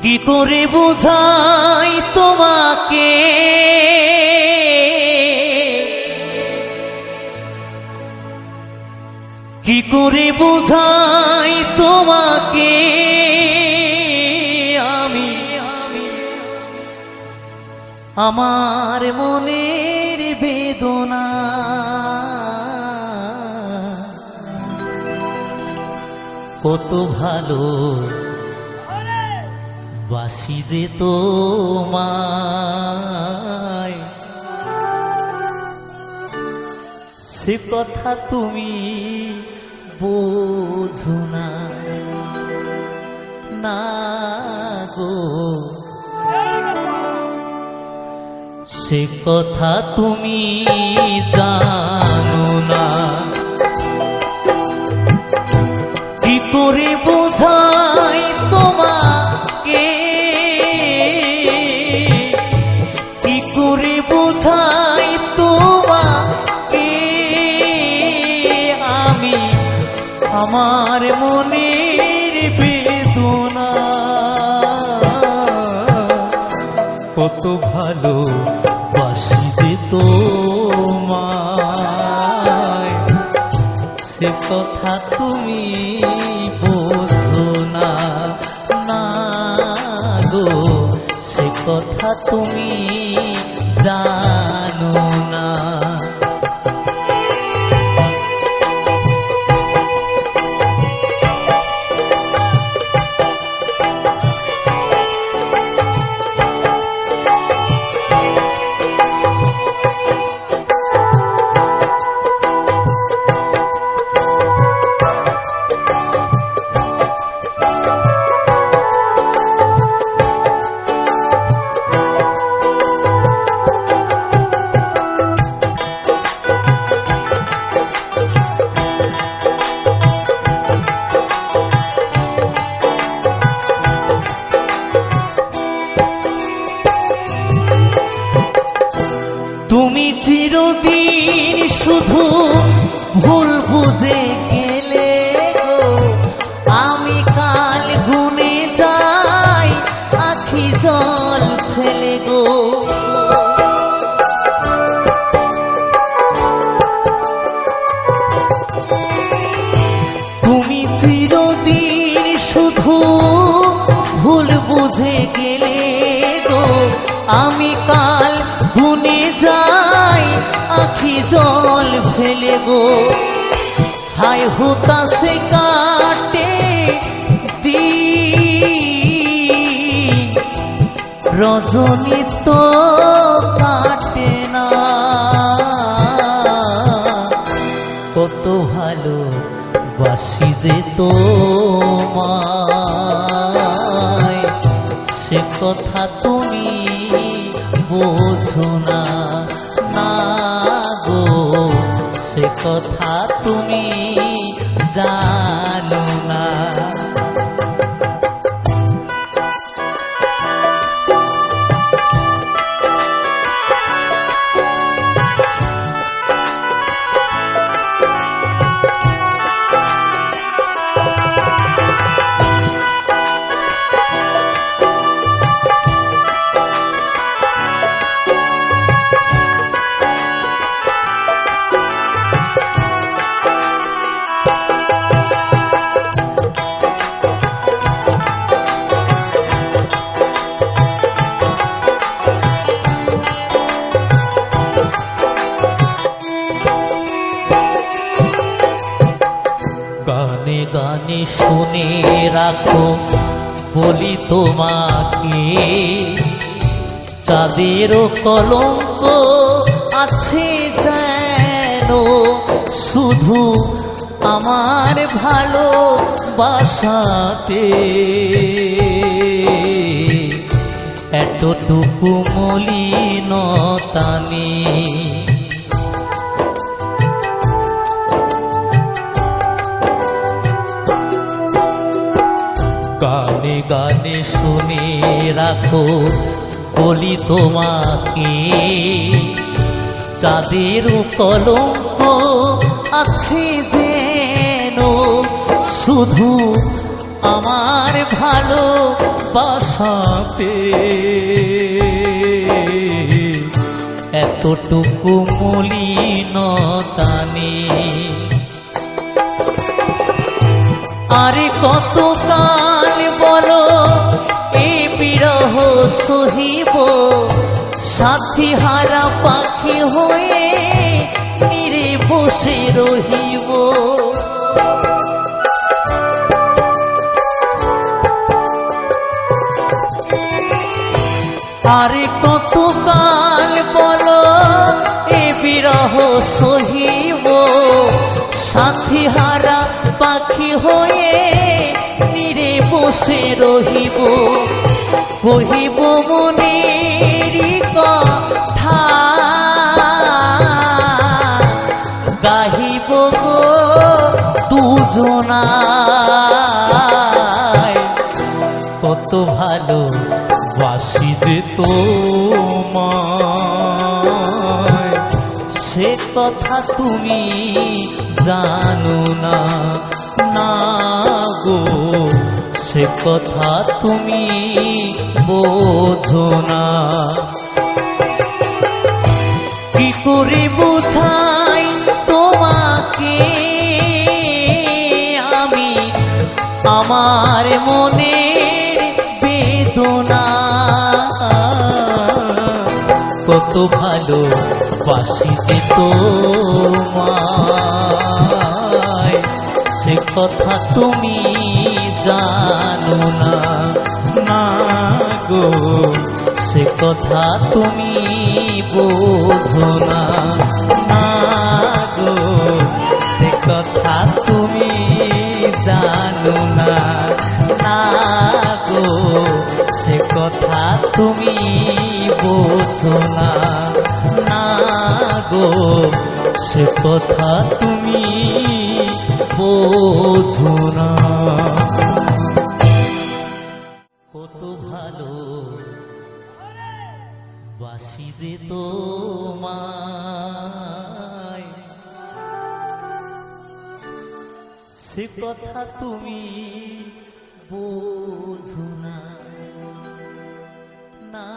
কি করে বোঝাই তোমাকে কি করে বোঝাই তোমাকে আমি আমার মনের বেদনা কত ভালো বাসি যে তোমায় সে কথা তুমি বোঝো না না গো সে কথা তুমি জানো না কি করে বোঝাই তোমাকে কি করে বোঝাই তোমাকে আমি আমার মনের বেদনা কত ভালো বাসি যে তোমায় সে কথা তুমি বোঝো না না গো সে কথা তুমি জানো না তুমি চিরদিন শুধু ভুল বুঝে গেলে গো আমি কাল গুনে যাই আখি জল ফেলে গো তুমি চিরদিন শুধু ভুল বুঝে গেলে গো আমি কাল গুনে যাই আখি জল ফেলে গো হায় হুতাশে কাটে দিন রজনী তো কাটে না কত ভালো বাসি যে তোমায় সে কথা তুমি বোঝো না না গো সে কথা তুমি জানো না গানে গানে শুনে রাখো বলি তোমাকে চাঁদেরও কলঙ্ক আছে যেন শুধু আমার ভালোবাসাতে এতটুকু মলিনতা নেই গানে গানে শুনে রাখো বলি তোমাকে চাঁদেরও কলঙ্ক আছে যেন শুধু আমার ভালো ভালোবাসাতে এতটুকু মলিনতা নেই। আরে কতকাল বলো এই বিরহ সহিব, সাথী হারা পাখি হয়ে নীরে বসে রহিব। আরে কতকাল বলো এ বিরহ সহিব, সাথী হারা পাখি হয়ে নীরে বসে রহিব। কহিব মনেরই কথা, গাহিব গো দুজনায়। কত ভালো বাসি যে তোমায়, সে কথা তুমি জানো না, না গো সে কথা তুমি বোঝো না। কি করে বোঝাই তোমাকে আমি আমার মনের বেদনা। কত ভালো বাসি যে তোমায়, সে কথা তুমি জানো না, না গো সে কথা তুমি বোঝো না, না গো সে কথা তুমি জানো না, না গো সে কথা তুমি বোঝো না, না গো সে কথা তুমি বোঝো না। কত ভালো বাসি যে তোমায়, সে কথা তুমি বোঝো না, না